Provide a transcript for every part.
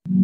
Walking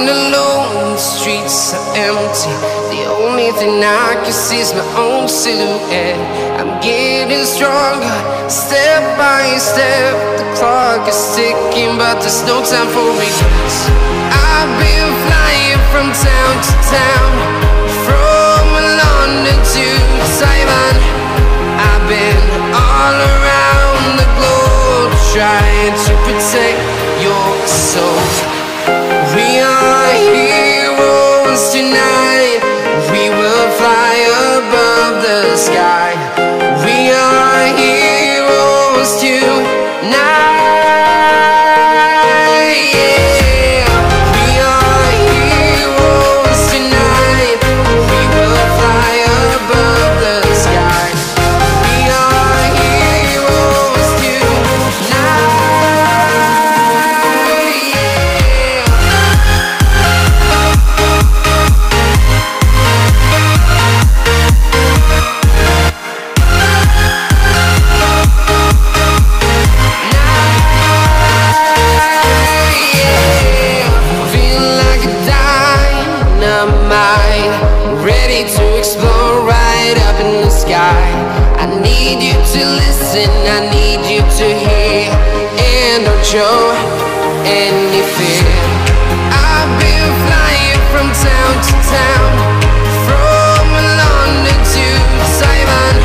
alone, the streets are empty. The only thing I can see is my own silhouette. I'm getting stronger, step by step. The clock is ticking, but there's no time for regrets. I've been flying from town to town, from London to Taiwan. I've been all around the globe, trying to protect your soul. We are heroes tonight. We will fly above the sky. We are heroes tonight. Yeah. We are heroes tonight. We will fly above the sky. We are heroes tonight. Ready to explore right up in the sky. I need you to listen, I need you to hear, and don't show any fear. I've been flying from town to town, from London to Taiwan.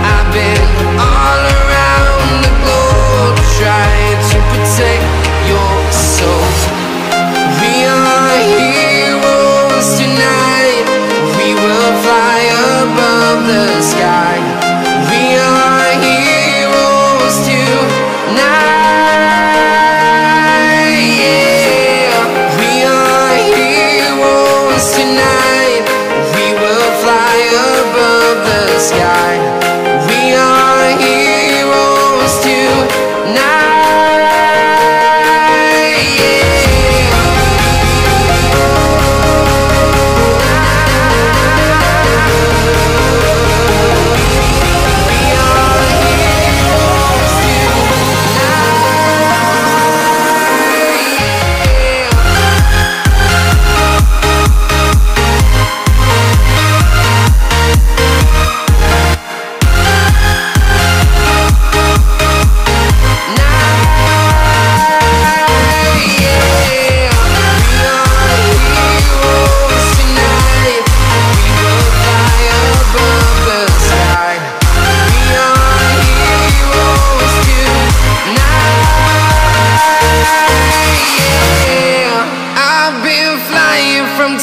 I've been all around the globe, trying to protect your soul. We are heroes tonight. We will fly above the sky. We are heroes tonight. Yeah. We are heroes tonight. We will fly above the sky. We are heroes tonight.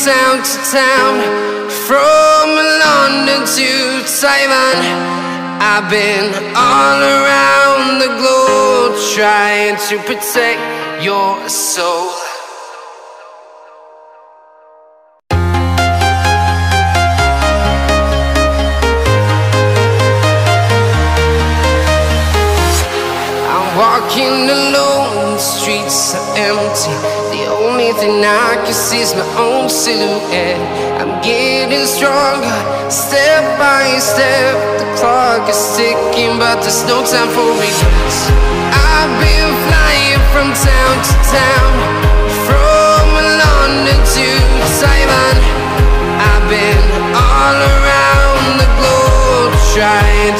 Town to town, from London to Taiwan. I've been all around the globe, trying to protect your soul. I'm walking alone, the streets are empty. The only thing I can see is my own silhouette. I'm getting stronger, step by step. The clock is ticking, but there's no time for regrets. I've been flying from town to town, from London to Taiwan. I've been all around the globe, trying